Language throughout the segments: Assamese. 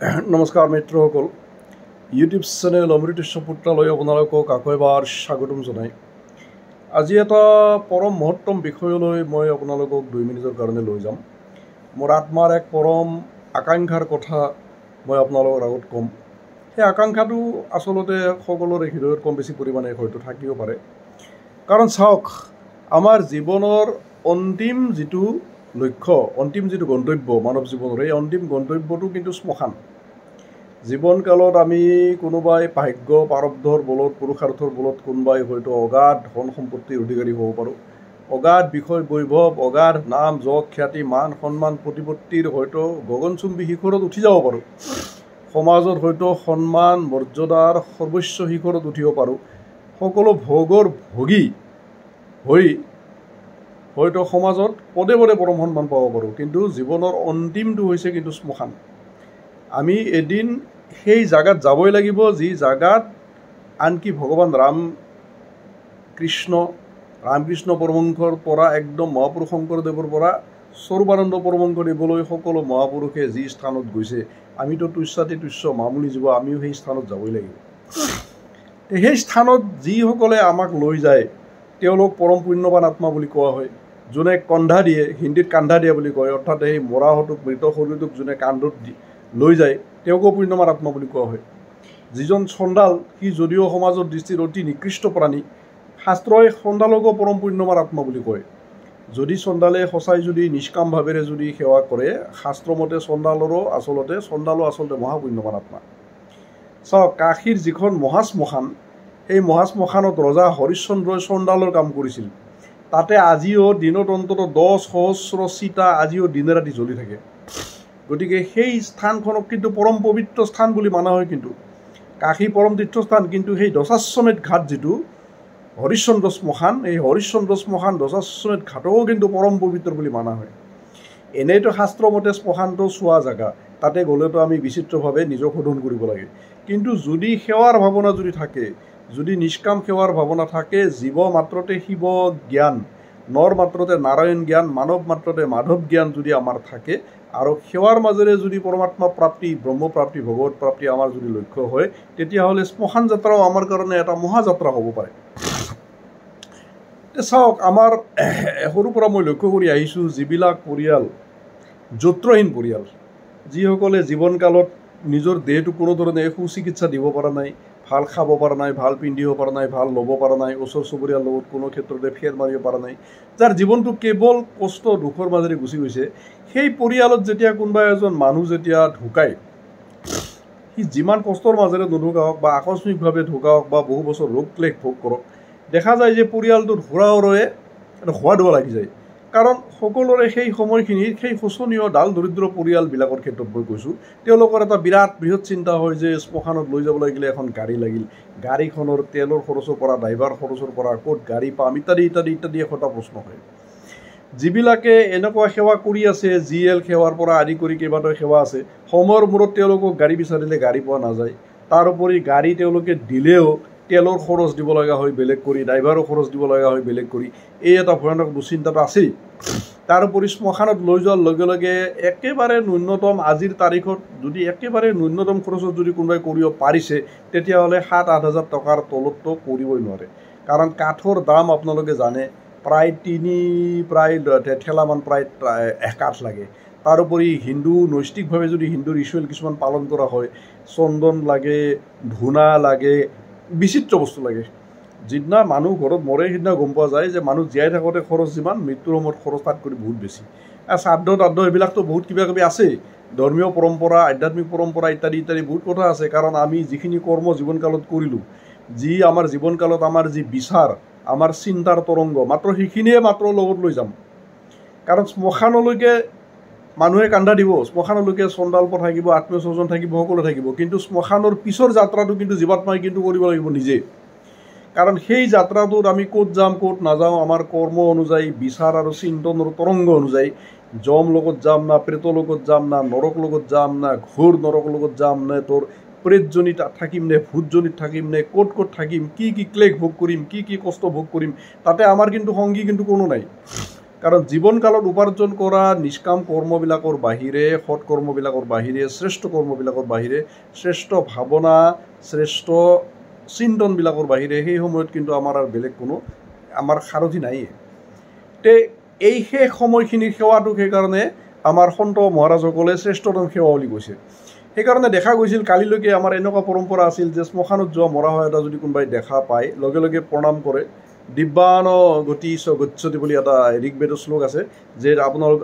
নমস্কাৰ মিত্ৰসকল, ইউটিউব চেনেল অমৃতেশ্বৰ পুত্ৰালৈ আপোনালোকক আকৌ এবাৰ স্বাগতম জনাই আজি এটা পৰম মহত্তম বিষয়লৈ মই আপোনালোকক 2 মিনিটৰ কাৰণে লৈ যাম। মোৰ আত্মাৰ এক পৰম আকাংক্ষাৰ কথা মই আপোনালোকৰ আগত ক'ম। সেই আকাংক্ষাটো আচলতে সকলোৰে হৃদয়ত কম বেছি পৰিমাণে হয়তো থাকিব পাৰে। কাৰণ চাওক, আমাৰ জীৱনৰ অন্তিম যিটো লক্ষ্য, অন্তিম যিটো গন্তব্য মানৱ জীৱনৰ, এই অন্তিম গন্তব্যটো কিন্তু শ্মশান। জীৱনকালত আমি কোনোবাই ভাগ্য প্ৰাৰব্ধৰ বলত, পুৰুষাৰ্থৰ বলত কোনোবাই হয়তো অগাধ ধন সম্পত্তিৰ অধিকাৰী হ'ব পাৰোঁ, অগাধ বিষয় বৈভৱ, অগাধ নাম যশ খ্যাতি মান সন্মান প্ৰতিপত্তিৰ হয়তো গগনচুম্বী শিখৰত উঠি যাব পাৰোঁ, সমাজত হয়তো সন্মান মৰ্যাদাৰ সৰ্বোচ্চ শিখৰত উঠিব পাৰোঁ, সকলো ভোগৰ ভোগী হৈ হয়তো সমাজত পদে পদে পৰম সন্মান পাব পাৰোঁ। কিন্তু জীৱনৰ অন্তিমটো হৈছে কিন্তু শ্মশান। আমি এদিন সেই জাগাত যাবই লাগিব, যি জাগাত আনকি ভগৱান ৰামকৃষ্ণ পৰমহংসৰ পৰা একদম মহাপুৰুষ শংকৰদেৱৰ পৰা স্বৰূপানন্দ পৰমহংসদেৱলৈ সকলো মহাপুৰুষে যি স্থানত গৈছে, আমিতো তুচ্ছাতি তুচ্ছ মামুলি জীৱ, আমিও সেই স্থানত যাবই লাগিব। সেই স্থানত যিসকলে আমাক লৈ যায় তেওঁলোক পৰম পুণ্যৱান আত্মা বুলি কোৱা হয়। যোনে কন্ধা দিয়ে, হিন্দীত কান্ধা দিয়া বুলি কয়, অৰ্থাৎ সেই মৰাহটোক মৃত শৰীৰটোক যোনে কান্ধত লৈ যায় তেওঁকো পুণ্যৱান আত্মা বুলি কোৱা হয়। যিজন চণ্ডাল, সি যদিও সমাজৰ দৃষ্টিত অতি নিকৃষ্ট প্ৰাণী, শাস্ত্ৰই চণ্ডালকো পৰম পুণ্যৱান আত্মা বুলি কয়। যদি চণ্ডালে সঁচাই যদি নিষ্কাম ভাৱেৰে যদি সেৱা কৰে, শাস্ত্ৰমতে চণ্ডালো আচলতে মহাপুণ্যৱান আত্মা। চাওক, কাশীৰ যিখন মহাশ্মশান, সেই মহাশ্মশানত ৰজা হৰিশ্চন্দ্ৰই চণ্ডালৰ কাম কৰিছিল। তাতে আজিও দিনত অন্তত 10 সহস্ৰ চিতা আজিও দিনে ৰাতি জ্বলি থাকে। গতিকে সেই স্থানখনক কিন্তু পৰম পবিত্ৰ স্থান বুলি মানা হয়। কিন্তু কাশী পৰম তীৰ্থস্থান, কিন্তু সেই দশাশ্বমেধ ঘাট যিটো হৰিশ্চন্দ্ৰ শ্মশান, এই হৰিশ্চন্দ্ৰ শ্মশান দশাশ্বমেধ ঘাটকো কিন্তু পৰম পবিত্ৰ বুলি মানা হয়। এনেইতো শাস্ত্ৰমতে শ্মশানটো চোৱা জেগা, তাতে গ'লেতো আমি বিচিত্ৰভাৱে নিজক শোধন কৰিব লাগে। কিন্তু যদি সেৱাৰ ভাৱনা যদি থাকে, যদি নিষ্কাম সেৱাৰ ভাৱনা থাকে, জীৱ মাত্ৰতে শিৱ জ্ঞান, নৰ মাত্ৰতে নাৰায়ণ জ্ঞান, মানৱ মাত্ৰতে মাধৱ জ্ঞান যদি আমাৰ থাকে, আৰু সেৱাৰ মাজেৰে যদি পৰমাত্মা প্ৰাপ্তি, ব্ৰহ্ম প্ৰাপ্তি, ভগৱত প্ৰাপ্তি আমাৰ যদি লক্ষ্য হয়, তেতিয়াহ'লে শ্মশান যাত্ৰাও আমাৰ কাৰণে এটা মহাযাত্ৰা হ'ব পাৰে। চাওক, আমাৰ সৰুৰ পৰা মই লক্ষ্য কৰি আহিছোঁ, যিবিলাক পৰিয়াল যত্ৰহীন পৰিয়াল, যিসকলে জীৱনকালত নিজৰ দেহটো কোনো ধৰণে সুচিকিৎসা দিব পৰা নাই, ভাল খাব পৰা নাই, ভাল পিন্ধিব পৰা নাই, ভাল ল'ব পৰা নাই, ওচৰ চুবুৰীয়াৰ লগত কোনো ক্ষেত্ৰতে ফেৰ মাৰিব পৰা নাই, যাৰ জীৱনটো কেৱল কষ্ট দুখৰ মাজেৰে গুচি গৈছে, সেই পৰিয়ালত যেতিয়া কোনোবা এজন মানুহ যেতিয়া ঢুকায়, সি যিমান কষ্টৰ মাজেৰে নুঢুকাওক বা আকস্মিকভাৱে ঢুকাওক বা বহু বছৰ ৰোগ ক্লেশ ভোগ কৰক, দেখা যায় যে পৰিয়ালটোত হুৰাহুৰে এটা হোৱা দোৱা লাগি যায়। কাৰণ সকলোৰে সেই সময়খিনিত সেই শোচনীয় ডাল দৰিদ্ৰ পৰিয়ালবিলাকৰ ক্ষেত্ৰত মই কৈছোঁ, তেওঁলোকৰ এটা বিৰাট বৃহৎ চিন্তা হয় যে শ্মশানত লৈ যাব লাগিলে এখন গাড়ী লাগিল, গাড়ীখনৰ তেলৰ খৰচৰ পৰা, ড্ৰাইভাৰ খৰচৰ পৰা, ক'ত গাড়ী পাম ইত্যাদি ইত্যাদি ইত্যাদি এটা প্ৰশ্ন হয়। যিবিলাকে এনেকুৱা সেৱা কৰি আছে, GL সেৱাৰ পৰা আদি কৰি কেইবাটাও সেৱা আছে, সময়ৰ মূৰত তেওঁলোকক গাড়ী বিচাৰিলে গাড়ী পোৱা নাযায়। তাৰোপৰি গাড়ী তেওঁলোকে দিলেও তেলৰ খৰচ দিব লগা হয় বেলেগ কৰি, ড্ৰাইভাৰৰ খৰচ দিব লগা হয় বেলেগ কৰি, এই এটা ভয়ানক দুশ্চিন্তাটো আছেই। তাৰোপৰি শ্মশানত লৈ যোৱাৰ লগে লগে একেবাৰে ন্যূনতম আজিৰ তাৰিখত যদি একেবাৰে ন্যূনতম খৰচত যদি কোনোবাই কৰিব পাৰিছে, তেতিয়াহ'লে 7-8 হাজাৰ টকাৰ তলততো কৰিবই নোৱাৰে। কাৰণ কাঠৰ দাম আপোনালোকে জানে, প্ৰায় ঠেলামান প্ৰায় কাঠ লাগে। তাৰোপৰি হিন্দু নৈষ্টিকভাৱে যদি হিন্দু ৰিচুৱেল কিছুমান পালন কৰা হয়, চন্দন লাগে, ধূনা লাগে, বিচিত্ৰ বস্তু লাগে। যিদিনা মানুহ ঘৰত মৰে সিদিনা গম পোৱা যায় যে মানুহ জীয়াই থাকোঁতে খৰচ যিমান, মৃত্যুৰ সময়ত খৰচ তাত কৰি বহুত বেছি। শ্ৰাদ্ধ তাদ্ধ এইবিলাকতো বহুত কিবা কিবি আছেই, ধৰ্মীয় পৰম্পৰা, আধ্যাত্মিক পৰম্পৰা ইত্যাদি ইত্যাদি বহুত কথা আছে। কাৰণ আমি যিখিনি কৰ্ম জীৱনকালত কৰিলোঁ, যি আমাৰ জীৱনকালত আমাৰ যি বিচাৰ, আমাৰ চিন্তাৰ তৰংগ, মাত্ৰ সেইখিনিয়ে মাত্ৰ লগত লৈ যাম। কাৰণ শ্মশানলৈকে মানুহে কান্ধা দিব, শ্মশানলৈকে চণ্ডাল থাকিব, আত্মীয় স্বজন থাকিব, সকলো থাকিব, কিন্তু শ্মশানৰ পিছৰ যাত্ৰাটো কিন্তু জীৱাত্মাই কিন্তু কৰিব লাগিব নিজে। কাৰণ সেই যাত্ৰাটোত আমি ক'ত যাম ক'ত নাযাওঁ, আমাৰ কৰ্ম অনুযায়ী, বিচাৰ আৰু চিন্তনৰ তৰংগ অনুযায়ী, যম লগত যাম না, প্ৰেত লগত যাম না, নৰক লগত যাম না, ঘোৰ নৰক লগত যাম নে, তোৰ প্ৰেতজনীত থাকিম নে, ভূতজনীত থাকিম নে, ক'ত ক'ত থাকিম, কি কি ক্লেশ ভোগ কৰিম, কি কি কষ্ট ভোগ কৰিম, তাতে আমাৰ কিন্তু সংগী কিন্তু কোনো নাই। কাৰণ জীৱনকালত উপাৰ্জন কৰা নিষ্কাম কৰ্মবিলাকৰ বাহিৰে সৎ কৰ্মবিলাকৰ বাহিৰে শ্ৰেষ্ঠ কৰ্মবিলাকৰ বাহিৰে শ্ৰেষ্ঠ ভাৱনা শ্ৰেষ্ঠ চিন্তনবিলাকৰ বাহিৰে সেই সময়ত কিন্তু আমাৰ আৰু বেলেগ কোনো আমাৰ সাৰথি নাইয়ে তে এই শেষ সময়খিনিৰ সেৱাটোক সেইকাৰণে আমাৰ সন্ত মহাৰাজসকলে শ্ৰেষ্ঠতম সেৱা বুলি কৈছে সেইকাৰণে দেখা গৈছিল কালিলৈকে আমাৰ এনেকুৱা পৰম্পৰা আছিল যে শ্মশানত যোৱা মৰা হয় এটা যদি কোনোবাই দেখা পায় লগে লগে প্ৰণাম কৰে দিব্যান গতি চ গচ্ছতি বুলি এটা ঋগ্বেদৰ শ্লোক আছে যে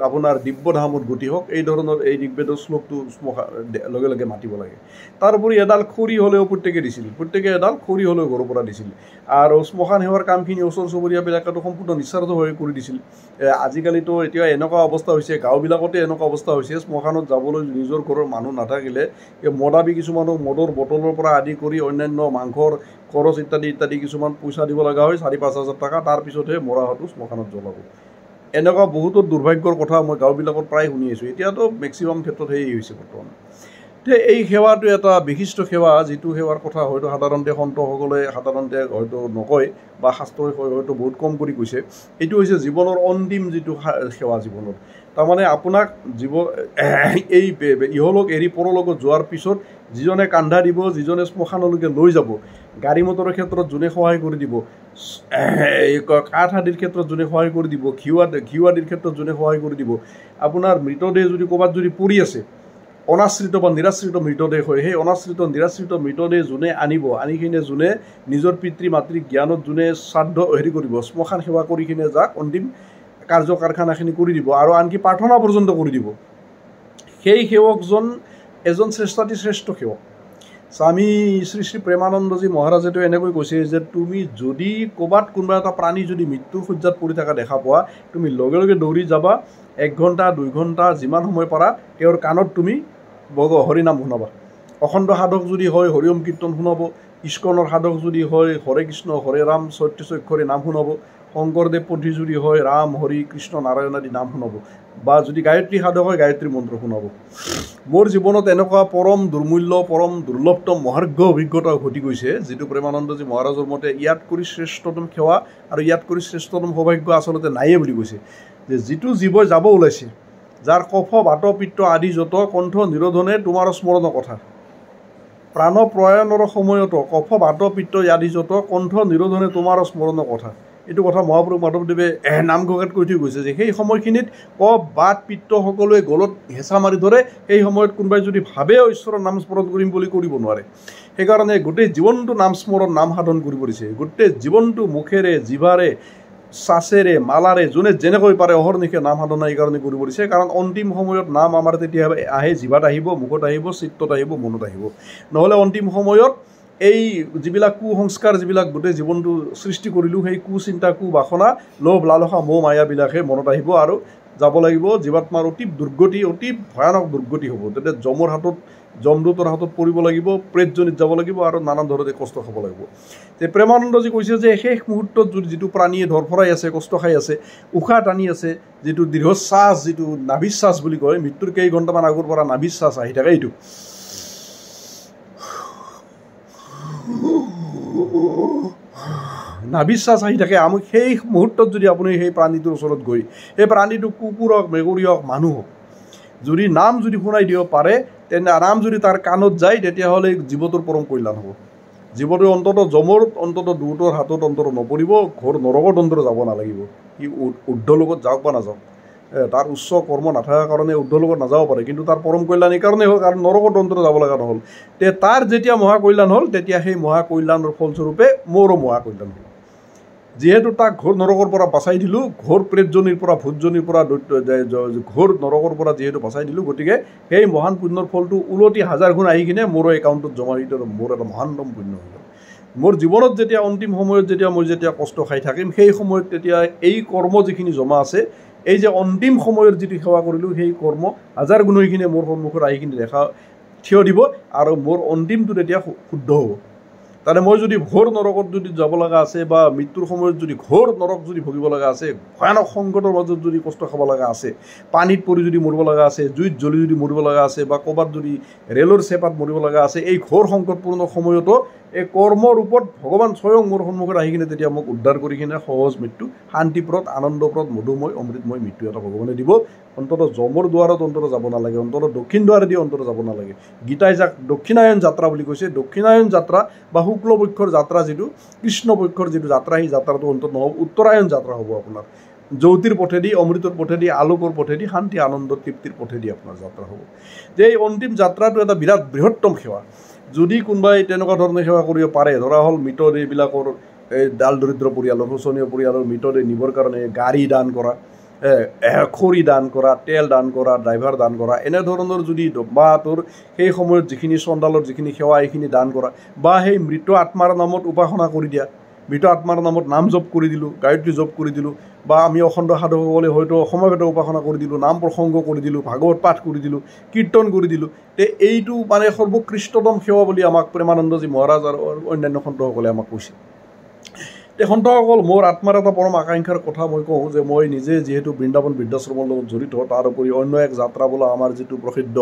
আপোনাৰ দিব্যধামত গতি হওক এই ধৰণৰ এই ঋগ্বেদৰ শ্লোকটো লগে লগে মাতিব লাগে তাৰোপৰি এডাল খৰি হ'লেও প্ৰত্যেকে দিছিল প্ৰত্যেকে এডাল খৰি হ'লেও ঘৰৰ পৰা দিছিল আৰু শ্মশান সেৱাৰ কামখিনি ওচৰ চুবুৰীয়াবিলাকেতো সম্পূৰ্ণ নিস্বাৰ্থ হৈ কৰি দিছিল আজিকালিতো এতিয়া এনেকুৱা অৱস্থা হৈছে গাঁওবিলাকতে এনেকুৱা অৱস্থা হৈছে শ্মশানত যাবলৈ নিজৰ ঘৰৰ মানুহ নাথাকিলে এই মদাবী কিছুমানক মদৰ বটলৰ পৰা আদি কৰি অন্যান্য মাংসৰ খৰচ ইত্যাদি ইত্যাদি কিছুমান পইচা দিব লগা হয় 4-5 হাজাৰ টকা তাৰপিছতহে মৰা হয়তো শ্মশানত জ্বলাব এনেকুৱা বহুতো দুৰ্ভাগ্যৰ কথা মই গাঁওবিলাকত প্ৰায় শুনি আছোঁ এতিয়াতো মেক্সিমাম ক্ষেত্ৰত সেই হৈছে বৰ্তমান তে এই সেৱাটো এটা বিশিষ্ট সেৱা যিটো সেৱাৰ কথা হয়তো সাধাৰণতে সন্তসকলে সাধাৰণতে হয়তো নকয় বা শাস্ত্ৰই হয়তো বহুত কম কৰি কৈছে এইটো হৈছে জীৱনৰ অন্তিম যিটো সেৱা জীৱনৰ তাৰমানে আপোনাক এই ইহলোক এৰি পৰলোকত যোৱাৰ পিছত যিজনে কান্ধা দিব যিজনে শ্মশানলৈকে লৈ যাব গাড়ী মটৰৰ ক্ষেত্ৰত যোনে সহায় কৰি দিব কাঠ আদিৰ ক্ষেত্ৰত যোনে সহায় কৰি দিব ঘিউ আদিৰ ক্ষেত্ৰত যোনে সহায় কৰি দিব আপোনাৰ মৃতদেহ যদি ক'ৰবাত যদি পৰি আছে অনাশ্ৰিত বা নিৰাশ্ৰিত মৃতদেহ হয় সেই অনাশ্ৰিত নিৰাশ্ৰিত মৃতদেহ যোনে আনিব আনি কিনে যোনে নিজৰ পিতৃ মাতৃ জ্ঞানত যোনে শ্ৰাদ্ধ হেৰি কৰিব শ্মশান সেৱা কৰি কিনে যাক অন্তিম কাৰ্য কাৰখানাখিনি কৰি দিব আৰু আনকি প্ৰাৰ্থনা পৰ্যন্ত কৰি দিব সেই সেৱকজন এজন শ্ৰেষ্ঠাতি শ্ৰেষ্ঠ সেৱক স্বামী শ্ৰী শ্ৰী প্ৰেমানন্দজী মহাৰাজেতো এনেকৈ কৈছে যে তুমি যদি ক'ৰবাত কোনোবা এটা প্ৰাণী যদি মৃত্যুৰ শয্যাত পৰি থকা দেখা পোৱা তুমি লগে লগে দৌৰি যাবা 1 ঘণ্টা 2 ঘণ্টা যিমান সময় পাৰা তেওঁৰ কাণত তুমি হৰিনাম শুনাবা অখণ্ড সাধক যদি হয় হৰিওম কীৰ্তন শুনাব ইস্কনৰ সাধক যদি হয় হৰে কৃষ্ণ হৰে ৰাম ৩৬ অক্ষৰে নাম শুনাব শংকৰদেৱ পন্থী যদি হয় ৰাম হৰি কৃষ্ণ নাৰায়ণ আদি নাম শুনাব বা যদি গায়ত্ৰী সাধক হয় গায়ত্ৰী মন্ত্ৰ শুনাব মোৰ জীৱনত এনেকুৱা পৰম দুৰ্মূল্য পৰম দুৰ্লভতম মহাৰ্ঘ অভিজ্ঞতা ঘটি গৈছে যিটো প্ৰেমানন্দজী মহাৰাজৰ মতে ইয়াত কৰি শ্ৰেষ্ঠতম সেৱা আৰু ইয়াত কৰি শ্ৰেষ্ঠতম সৌভাগ্য আচলতে নাইয়ে বুলি কৈছে যে যিটো জীৱই যাব ওলাইছে যাৰ কফ বাত পিত্ত আদি যত কণ্ঠ নিৰোধনে তোমাৰ স্মৰণ কথা প্ৰাণ প্ৰয়াণৰ সময়তো কফ বাত পিত্ত আদি যত কণ্ঠ নিৰোধনে তোমাৰ স্মৰণ কথা এইটো কথা মহাপুৰুষ মাধৱদেৱে নামঘোষাত কৈ থৈ গৈছে যে সেই সময়খিনিত কফ বাত পিত্ত সকলোৱে গলত হেঁচা মাৰি ধৰে সেই সময়ত কোনোবাই যদি ভাবে ঈশ্বৰৰ নাম স্মৰণ কৰিম বুলি কৰিব নোৱাৰে সেইকাৰণে গোটেই জীৱনটো নাম স্মৰণ নাম সাধন কৰিব দিছে গোটেই জীৱনটো মুখেৰে জিভাৰে চাচেৰে মালাৰে যোনে যেনেকৈ পাৰে অহৰ্নিশে নাম সাধনা এইকাৰণে কৰিব দিছে কাৰণ অন্তিম সময়ত নাম আমাৰ তেতিয়া আহে জিভাত আহিব মুখত আহিব চিত্তত আহিব মনত আহিব নহ'লে অন্তিম সময়ত এই যিবিলাক কুসংস্কাৰ যিবিলাক গোটেই জীৱনটো সৃষ্টি কৰিলোঁ সেই কুচিন্তা কুবাসনা লোভ লালসা মোহ মায়াবিলাকে মনত আহিব আৰু যাব লাগিব জীৱাত্মাৰ অতি দুৰ্গতি অতি ভয়ানক দুৰ্গতি হ'ব তেতিয়া যমৰ হাতত যমদূতৰ হাতত পৰিব লাগিব প্ৰেতজনিত যাব লাগিব আৰু নানান ধৰণে কষ্ট খাব লাগিব তে প্ৰেমানন্দজী কৈছে যে শেষ মুহূৰ্তত যিটো প্ৰাণীয়ে ধৰফৰাই আছে কষ্ট খাই আছে উশাহ টানি আছে যিটো দীৰ্ঘশ্বাস যিটো নাভিশ্বাস বুলি কয় মৃত্যুৰ কেইঘণ্টামান আগৰ পৰা নাভিশ্বাস আহি থাকে এইটো নাভিশ্বাস আহি থাকে আমি সেই মুহূৰ্তত যদি আপুনি সেই প্ৰাণীটোৰ ওচৰত গৈ সেই প্ৰাণীটো কুকুৰ হওক মেকুৰী হওক মানুহ হওক যদি নাম যদি শুনাই দিব পাৰে তেনে নাম যদি তাৰ কাণত যায় তেতিয়াহ'লে জীৱটোৰ পৰম কল্যাণ হ'ব জীৱটো অন্তত যমৰ অন্তত দুটাৰ হাতত অন্তত নপৰিব ঘৰ নৰকৰ দণ্ডৰ যাব নালাগিব সি ঊৰ্ধ্ব লোকত যাওক বা নাযাওক তাৰ উচ্চ কৰ্ম নাথাকাৰ কাৰণে ঊৰ্ধ্ব লোকত নাযাব পাৰে কিন্তু তাৰ পৰম কল্যাণ এইকাৰণে হ'ল কাৰণ নৰকৰ দণ্ডৰ যাব লগা নহ'ল তে তাৰ যেতিয়া মহাকল্যাণ হ'ল তেতিয়া সেই মহাকল্যাণৰ ফলস্বৰূপে মোৰো মহাকল্যাণ হ'ল যিহেতু তাক ঘোৰ নৰকৰ পৰা বাচাই দিলোঁ ঘোৰ প্ৰেতজনীৰ পৰা ভূতজনীৰ পৰা ঘোৰ নৰকৰ পৰা যিহেতু বাচাই দিলোঁ গতিকে সেই মহান পুণ্যৰ ফলটো উলটি 1000 গুণ আহি কিনে মোৰ একাউণ্টত জমা দি মোৰ এটা মহানতম পুণ্য হৈ গ'ল মোৰ জীৱনত যেতিয়া অন্তিম সময়ত যেতিয়া মই যেতিয়া কষ্ট খাই থাকিম সেই সময়ত তেতিয়া এই কৰ্ম যিখিনি জমা আছে এই যে অন্তিম সময়ৰ যিটো সেৱা কৰিলোঁ সেই কৰ্ম 1000 গুণ হৈ কিনে মোৰ সন্মুখত আহি কিনে থিয় দিব আৰু মোৰ অন্তিমটো তেতিয়া শুদ্ধ হ'ব তাতে মই যদি ঘোৰ নৰকত যদি যাব লগা আছে বা মৃত্যুৰ সময়ত যদি ঘোৰ নৰক যদি ভুগিব লগা আছে, ভয়ানক সংকটৰ মাজত যদি কষ্ট খাব লগা আছে, পানীত পৰি যদি মৰিব লগা আছে, জুইত জ্বলি যদি মৰিব লগা আছে বা ক'ৰবাত যদি ৰেলৰ চেপাত মৰিব লগা আছে, এই ঘোৰ সংকটপূৰ্ণ সময়তো এই কৰ্মৰ ৰূপত ভগৱান স্বয়ং মোৰ সন্মুখত আহি কিনে তেতিয়া মোক উদ্ধাৰ কৰি কিনে সহজ মৃত্যু, শান্তিপ্ৰদ, আনন্দপ্ৰদ, মধুময়, অমৃতময় মৃত্যু এটা ভগৱানে দিব। অন্তত যমৰ দুৱাৰত অন্তত যাব নালাগে, অন্তত দক্ষিণ দুৱাৰেদি অন্তত যাব নালাগে। গীতাই যাক দক্ষিণায়ন যাত্ৰা বুলি কৈছে, দক্ষিণায়ন যাত্ৰা বা শুক্লপক্ষৰ যাত্ৰা যিটো, কৃষ্ণপক্ষৰ যিটো যাত্ৰা, সেই যাত্ৰাটো অন্তত নহ'ব, উত্তৰায়ণ যাত্ৰা হ'ব আপোনাৰ। জ্যোতিৰ পথেদি, অমৃতৰ পথেদি, আলোকৰ পথেদি, শান্তি আনন্দ তৃপ্তিৰ পথেদি আপোনাৰ যাত্ৰা হ'ব। যে এই অন্তিম যাত্ৰাটো এটা বিৰাট বৃহত্তম সেৱা। যদি কোনোবাই তেনেকুৱা ধৰণে সেৱা কৰিব পাৰে, ধৰা হ'ল মৃতদেহবিলাকৰ এই দাল দৰিদ্ৰ পৰিয়ালৰ, শোচনীয় পৰিয়ালৰ মৃতদেহ নিবৰ কাৰণে গাড়ী দান কৰা, খৰি দান কৰা, তেল দান কৰা, ড্ৰাইভাৰ দান কৰা, এনেধৰণৰ যদি বা তোৰ সেই সময়ত যিখিনি চন্দালৰ যিখিনি সেৱা এইখিনি দান কৰা, বা সেই মৃত আত্মাৰ নামত উপাসনা কৰি দিয়া, মৃত আত্মাৰ নামত নাম জপ কৰি দিলোঁ, গায়ত্ৰী জপ কৰি দিলোঁ, বা আমি অখণ্ড সাধকসকলে হয়তো সময়ভেদে উপাসনা কৰি দিলোঁ, নাম প্ৰসংগ কৰি দিলোঁ, ভাগৱত পাঠ কৰি দিলোঁ, কীৰ্তন কৰি দিলোঁ, তে এইটো মানে সৰ্বোৎকৃষ্টতম সেৱা বুলি আমাক প্ৰেমানন্দজী মহাৰাজ আৰু অন্যান্য সন্তসকলে আমাক কৈছে। তে সন্তসকল, মোৰ আত্মাৰ এটা পৰম আকাংক্ষাৰ কথা মই কওঁ যে মই নিজে যিহেতু বৃন্দাবন বৃদ্ধাশ্ৰমৰ লগত জড়িত, তাৰ উপৰি অন্য এক যাত্ৰা বোলা আমাৰ যিটো প্ৰসিদ্ধ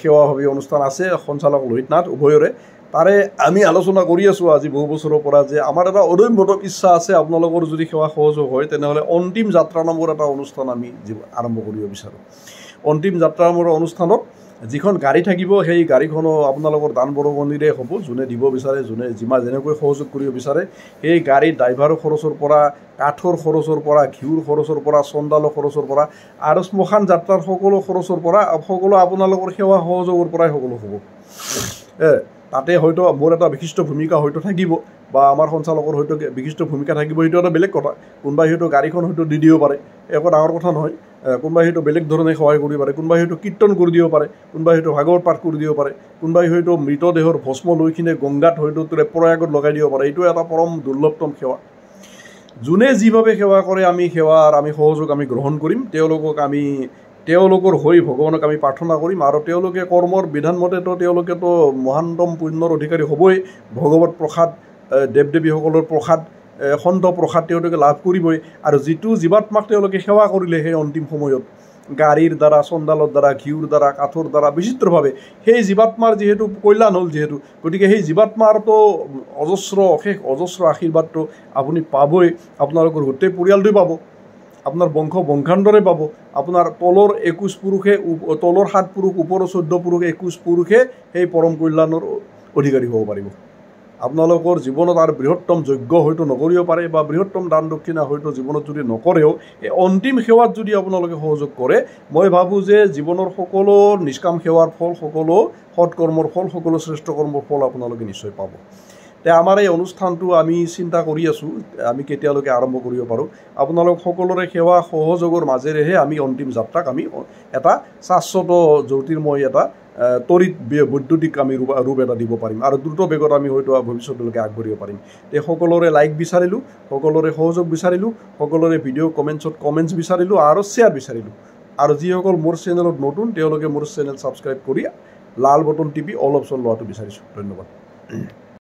সেৱাভাৱী অনুষ্ঠান আছে সঞ্চালক লোহিত নাথ উভয়ৰে, তাৰে আমি আলোচনা কৰি আছোঁ আজি বহু বছৰৰ পৰা যে আমাৰ এটা অদম্য ইচ্ছা আছে, আপোনালোকৰ যদি সেৱা সহযোগ হয় তেনেহ'লে অন্তিম যাত্ৰা নামৰ এটা অনুষ্ঠান আমি আৰম্ভ কৰিব বিচাৰোঁ। অন্তিম যাত্ৰা নামৰ অনুষ্ঠানত যিখন গাড়ী থাকিব, সেই গাড়ীখনো আপোনালোকৰ দান বৰঙণিৰে হ'ব। যোনে দিব বিচাৰে, যোনে যেনেকৈ সহযোগ কৰিব বিচাৰে, সেই গাড়ীৰ ড্ৰাইভাৰৰ খৰচৰ পৰা, কাঠৰ খৰচৰ পৰা, ঘিউৰ খৰচৰ পৰা, চন্দালৰ খৰচৰ পৰা আৰু শ্মশান যাত্ৰাৰ সকলো খৰচৰ পৰা, সকলো আপোনালোকৰ সেৱা সহযোগৰ পৰাই সকলো হ'ব। তাতে হয়তো মোৰ এটা বিশিষ্ট ভূমিকা হয়তো থাকিব, বা আমাৰ সঞ্চালকৰ হয়তো বিশিষ্ট ভূমিকা থাকিব, সেইটো এটা বেলেগ কথা। কোনোবাই হয়তো গাড়ীখন হয়তো দি দিব পাৰে, একো ডাঙৰ কথা নহয়। কোনোবাই হয়তো বেলেগ ধৰণে সহায় কৰিব পাৰে, কোনোবাই হয়তো কীৰ্তন কৰি দিব পাৰে, কোনোবাই হয়তো ভাগৱত পাঠ কৰি দিব পাৰে, কোনোবাই হয়তো মৃতদেহৰ ভস্ম লৈ কিনে গংগাত হয়তো প্ৰয়াগত লগাই দিব পাৰে। এইটো এটা পৰম দুৰ্লভতম সেৱা। যোনে যিভাৱে সেৱা কৰে, আমি সহযোগ আমি গ্ৰহণ কৰিম। তেওঁলোকৰ হৈ ভগৱানক আমি প্ৰাৰ্থনা কৰিম, আৰু তেওঁলোকে কৰ্মৰ বিধানমতেতো তেওঁলোকেতো মহান্তম পুণ্যৰ অধিকাৰী হ'বই। ভগৱত প্ৰসাদ, দেৱ দেৱীসকলৰ প্ৰসাদ, সন্ত প্ৰসাদ তেওঁলোকে লাভ কৰিবই। আৰু যিটো জীৱাত্মাক তেওঁলোকে সেৱা কৰিলে সেই অন্তিম সময়ত গাড়ীৰ দ্বাৰা, চন্দালৰ দ্বাৰা, ঘিউৰ দ্বাৰা, কাঠৰ দ্বাৰা বিচিত্ৰভাৱে, সেই জীৱাত্মাৰ যিহেতু কল্যাণ হ'ল যিহেতু, গতিকে সেই জীৱাত্মাৰতো অশেষ অজস্ৰ আশীৰ্বাদটো আপুনি পাবই। আপোনালোকৰ গোটেই পৰিয়ালটোৱে পাব, আপোনাৰ বংশান্তৰে পাব। আপোনাৰ তলৰ 21 পুৰুষে, তলৰ 7 পুৰুষ, ওপৰৰ 14 পুৰুষে, 21 পুৰুষে সেই পৰম কল্যাণৰ অধিকাৰী হ'ব পাৰিব। আপোনালোকৰ জীৱনত আৰু বৃহত্তম যজ্ঞ হয়তো নকৰিব পাৰে, বা বৃহত্তম দান দক্ষিণা হয়তো জীৱনত যদি নকৰেও, এই অন্তিম সেৱাত যদি আপোনালোকে সহযোগ কৰে, মই ভাবোঁ যে জীৱনৰ সকলো নিষ্কাম সেৱাৰ ফল, সকলো সৎকৰ্মৰ ফল, সকলো শ্ৰেষ্ঠ কৰ্মৰ ফল আপোনালোকে নিশ্চয় পাব। আমাৰ এই অনুষ্ঠানটো আমি চিন্তা কৰি আছোঁ আমি কেতিয়ালৈকে আৰম্ভ কৰিব পাৰোঁ। আপোনালোক সকলোৰে সেৱা সহযোগৰ মাজেৰেহে আমি অন্তিম যাত্ৰাক আমি এটা শাশ্বত জ্যোতিৰ্ময় এটা তড়িৎ বৈদ্যুতিক আমি ৰূপ এটা দিব পাৰিম, আৰু দ্ৰুত বেগত আমি হয়তো ভৱিষ্যতলৈকে আগবাঢ়িব পাৰিম। সকলোৰে লাইক বিচাৰিলোঁ, সকলোৰে সহযোগ বিচাৰিলোঁ, সকলোৰে ভিডিঅ' কমেণ্টছ বিচাৰিলোঁ, আৰু শ্বেয়াৰ বিচাৰিলোঁ। আৰু যিসকল মোৰ চেনেলত নতুন, তেওঁলোকে মোৰ চেনেল ছাবস্ক্ৰাইব কৰি লাল বটন টিপি অল অপশ্যন লোৱাটো বিচাৰিছোঁ। ধন্যবাদ।